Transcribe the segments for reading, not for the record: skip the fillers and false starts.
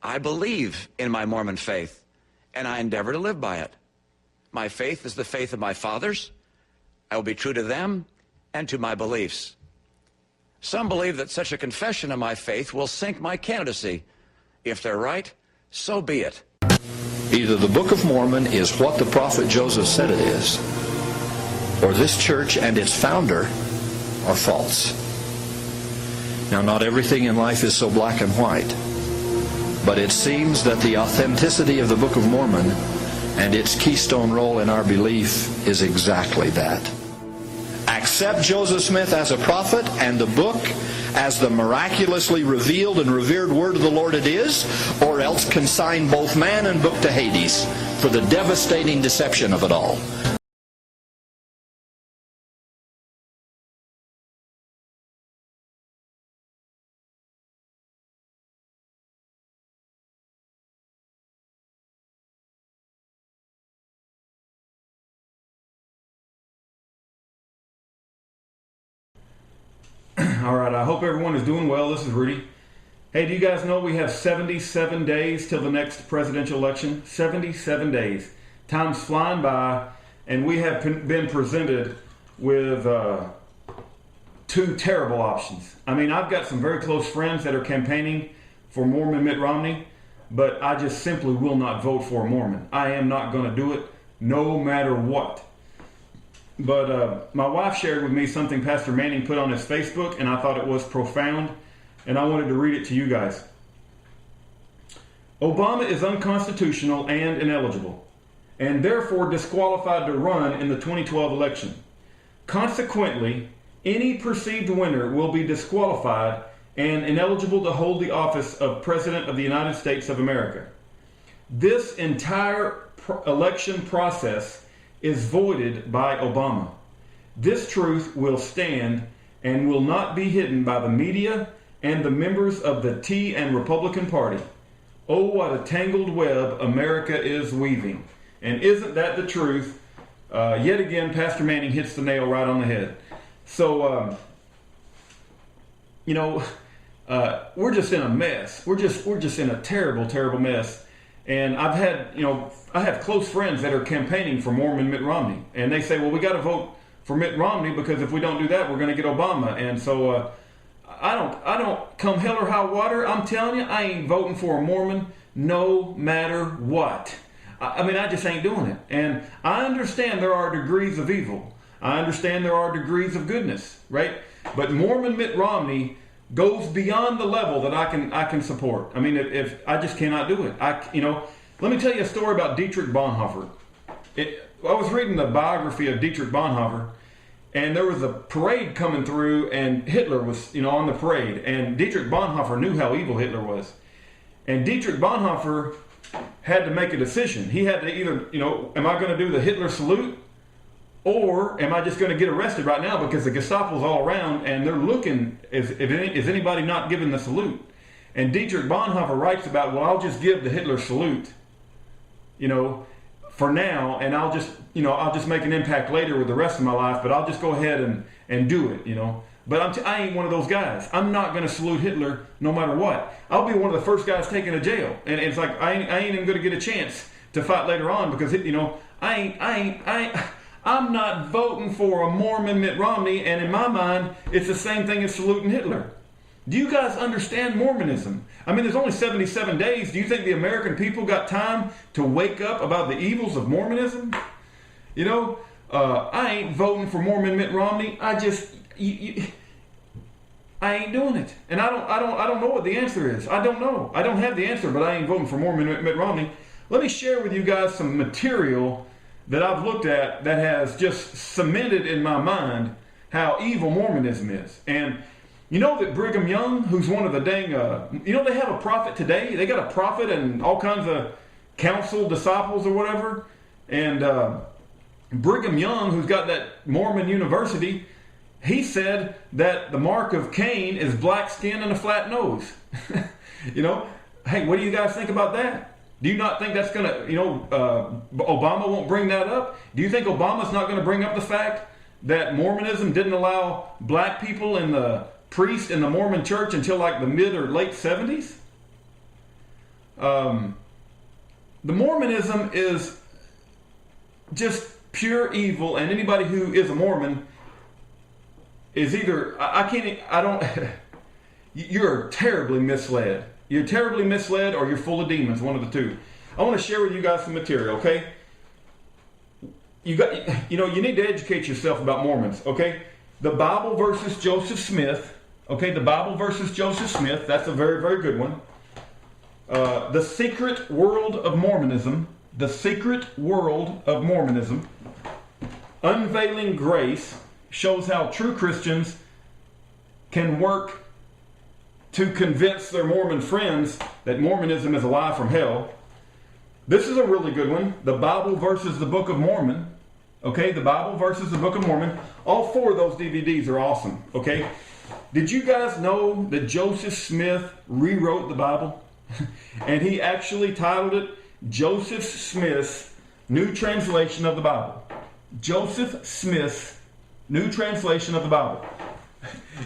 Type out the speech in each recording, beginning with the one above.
I believe in my Mormon faith, and I endeavor to live by it. My faith is the faith of my fathers. I will be true to them and to my beliefs. Some believe that such a confession of my faith will sink my candidacy. If they're right, so be it. Either the Book of Mormon is what the prophet Joseph said it is, or this church and its founder are false. Now, not everything in life is so black and white, but it seems that the authenticity of the Book of Mormon and its keystone role in our belief is exactly that. Accept Joseph Smith as a prophet and the book as the miraculously revealed and revered word of the Lord it is, or else consign both man and book to Hades for the devastating deception of it all. All right, I hope everyone is doing well. This is Rudy. Hey, do you guys know we have 77 days till the next presidential election? 77 days. Time's flying by, and we have been presented with two terrible options. I mean, I've got some very close friends that are campaigning for Mormon Mitt Romney, but I just simply will not vote for a Mormon. I am not going to do it, no matter what. But my wife shared with me something Pastor Manning put on his Facebook, and I thought it was profound, and I wanted to read it to you guys. Obama is unconstitutional and ineligible, and therefore disqualified to run in the 2012 election. Consequently, any perceived winner will be disqualified and ineligible to hold the office of President of the United States of America. This entire election process is voided by Obama. This truth will stand and will not be hidden by the media and the members of the Tea and Republican Party. Oh, what a tangled web America is weaving. And isn't that the truth? Yet again, Pastor Manning hits the nail right on the head. So, we're just in a mess. We're just in a terrible, terrible mess. And I have close friends that are campaigning for Mormon Mitt Romney. And they say, well, we got to vote for Mitt Romney because if we don't do that, we're going to get Obama. And so I don't come hell or high water. I'm telling you, I ain't voting for a Mormon no matter what. I mean, I just ain't doing it. And I understand there are degrees of evil. I understand there are degrees of goodness, right? But Mormon Mitt Romney goes beyond the level that I can support. I mean, if I just cannot do it. Let me tell you a story about Dietrich Bonhoeffer. I was reading the biography of Dietrich Bonhoeffer, and there was a parade coming through, and Hitler was, on the parade, and Dietrich Bonhoeffer knew how evil Hitler was. And Dietrich Bonhoeffer had to make a decision. He had to either, am I going to do the Hitler salute, or am I just going to get arrested right now because the Gestapo's all around and they're looking, is anybody not giving the salute? And Dietrich Bonhoeffer writes about, well, I'll just give the Hitler salute, for now, and I'll just make an impact later with the rest of my life, but I'll just go ahead and do it, But I ain't one of those guys. I'm not going to salute Hitler no matter what. I'll be one of the first guys taken to jail. And it's like, I ain't even going to get a chance to fight later on because, I'm not voting for a Mormon Mitt Romney, and in my mind, it's the same thing as saluting Hitler. Do you guys understand Mormonism? I mean, there's only 77 days. Do you think the American people got time to wake up about the evils of Mormonism? I ain't voting for Mormon Mitt Romney. I ain't doing it. And I don't know what the answer is. I don't know. I don't have the answer, but I ain't voting for Mormon Mitt Romney. Let me share with you guys some material that I've looked at that has just cemented in my mind how evil Mormonism is. And you know that Brigham Young, who's one of the dang, they have a prophet today. They got a prophet and all kinds of council disciples or whatever. And Brigham Young, who's got that Mormon university, he said that the mark of Cain is black skin and a flat nose. Hey, what do you guys think about that? Do you not think that's going to, Obama won't bring that up? Do you think Obama's not going to bring up the fact that Mormonism didn't allow black people in the priest in the Mormon church until like the mid or late 70s? The Mormonism is just pure evil, and anybody who is a Mormon is either, you're terribly misled. You're terribly misled, or you're full of demons, one of the two. I want to share with you guys some material, okay? You need to educate yourself about Mormons, okay? The Bible versus Joseph Smith, okay? The Bible versus Joseph Smith, that's a very, very good one. The Secret World of Mormonism, The Secret World of Mormonism, Unveiling Grace, shows how true Christians can work to convince their Mormon friends that Mormonism is a lie from hell. This is a really good one. The Bible versus the Book of Mormon. Okay, the Bible versus the Book of Mormon. All four of those DVDs are awesome. Okay, did you guys know that Joseph Smith rewrote the Bible? And he actually titled it Joseph Smith's New Translation of the Bible. Joseph Smith's New Translation of the Bible.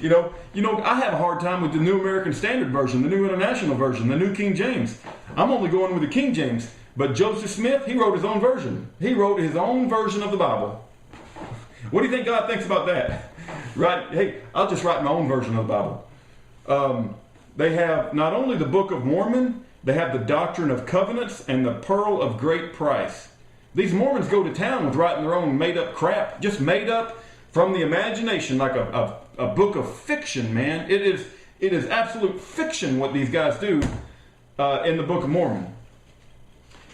You know, I have a hard time with the New American Standard Version, the New International Version, the New King James. I'm only going with the King James. But Joseph Smith, he wrote his own version. He wrote his own version of the Bible. What do you think God thinks about that? Right? Hey, I'll just write my own version of the Bible. They have not only the Book of Mormon, they have the Doctrine of Covenants and the Pearl of Great Price. These Mormons go to town with writing their own made-up crap, just made up from the imagination, like a book of fiction, man. It is absolute fiction what these guys do in the Book of Mormon.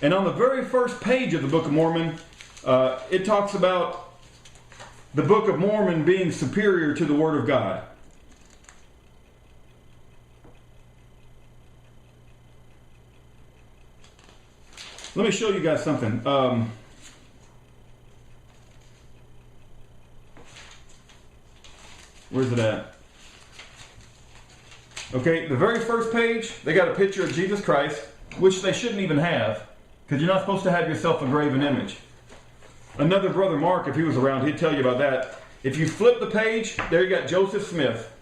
And on the very first page of the Book of Mormon, it talks about the Book of Mormon being superior to the Word of God. Let me show you guys something. Where's it at? Okay, the very first page, they got a picture of Jesus Christ, which they shouldn't even have, because you're not supposed to have yourself a graven image. Another brother Mark, if he was around, he'd tell you about that. If you flip the page, there you got Joseph Smith.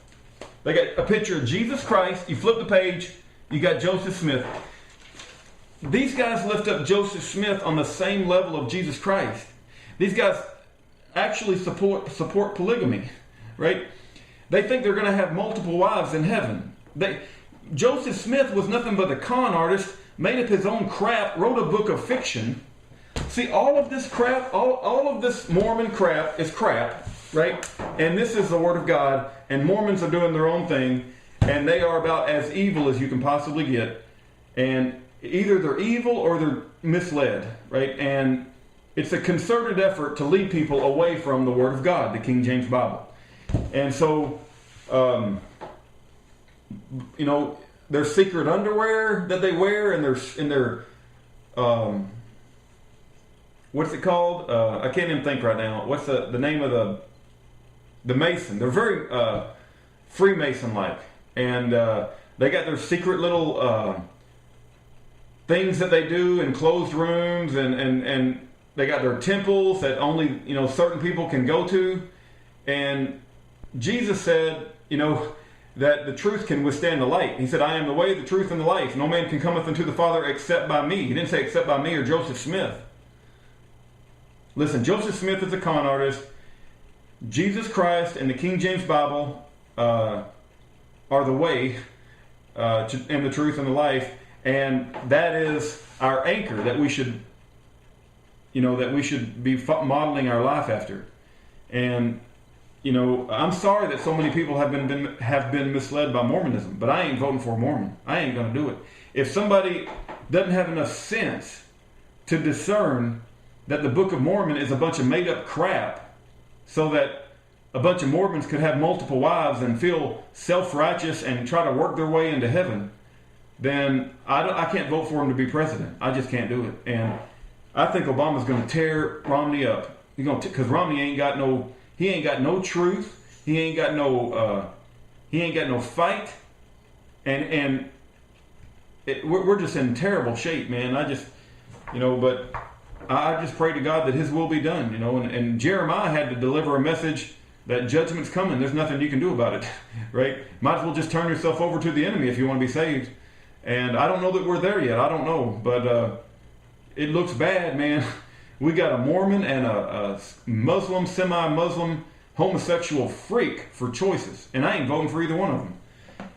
They got a picture of Jesus Christ. You flip the page, you got Joseph Smith. These guys lift up Joseph Smith on the same level of Jesus Christ. These guys actually support polygamy, right? They think they're going to have multiple wives in heaven. Joseph Smith was nothing but a con artist, made up his own crap, wrote a book of fiction. See, all of this crap, all of this Mormon crap is crap, right? And this is the Word of God, and Mormons are doing their own thing, and they are about as evil as you can possibly get. And either they're evil or they're misled, right? And it's a concerted effort to lead people away from the Word of God, the King James Bible. And so, their secret underwear that they wear, and their what's it called? I can't even think right now. What's the name of the Mason? They're very Freemason-like, and they got their secret little things that they do in closed rooms, and they got their temples that only certain people can go to. And Jesus said, that the truth can withstand the light. He said, I am the way, the truth, and the life. No man can cometh unto the Father except by me. He didn't say except by me or Joseph Smith. Listen, Joseph Smith is a con artist. Jesus Christ and the King James Bible are the way and the truth and the life. And that is our anchor that we should, be modeling our life after. And I'm sorry that so many people have been misled by Mormonism, but I ain't voting for a Mormon. I ain't going to do it. If somebody doesn't have enough sense to discern that the Book of Mormon is a bunch of made-up crap, so that a bunch of Mormons could have multiple wives and feel self-righteous and try to work their way into heaven, then I can't vote for him to be president. I just can't do it. And I think Obama's going to tear Romney up. Because Romney ain't got no truth. He ain't got no fight. And we're just in terrible shape, man. But I just pray to God that His will be done, and Jeremiah had to deliver a message that judgment's coming. There's nothing you can do about it, right? Might as well just turn yourself over to the enemy if you want to be saved. And I don't know that we're there yet. I don't know. But it looks bad, man. We got a Mormon and a Muslim, semi-Muslim, homosexual freak for choices. And I ain't voting for either one of them.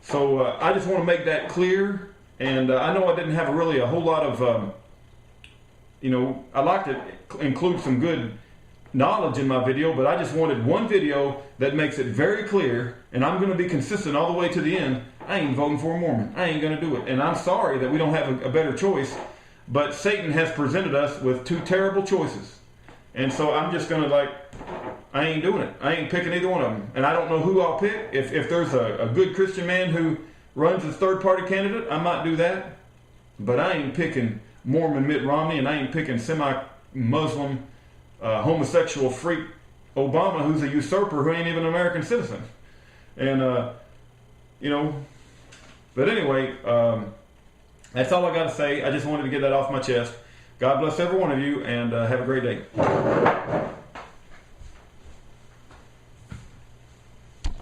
So I just want to make that clear. And I know I didn't have a whole lot of, I like to include some good knowledge in my video, but I just wanted one video that makes it very clear, and I'm going to be consistent all the way to the end. I ain't voting for a Mormon. I ain't going to do it. And I'm sorry that we don't have a better choice, but Satan has presented us with two terrible choices. And so I'm just going to I ain't doing it. I ain't picking either one of them. And I don't know who I'll pick. If there's a good Christian man who runs as third-party candidate, I might do that. But I ain't picking Mormon Mitt Romney, and I ain't picking semi-Muslim, homosexual freak Obama, who's a usurper who ain't even an American citizen. And, but anyway, that's all I got to say. I just wanted to get that off my chest. God bless every one of you, and have a great day.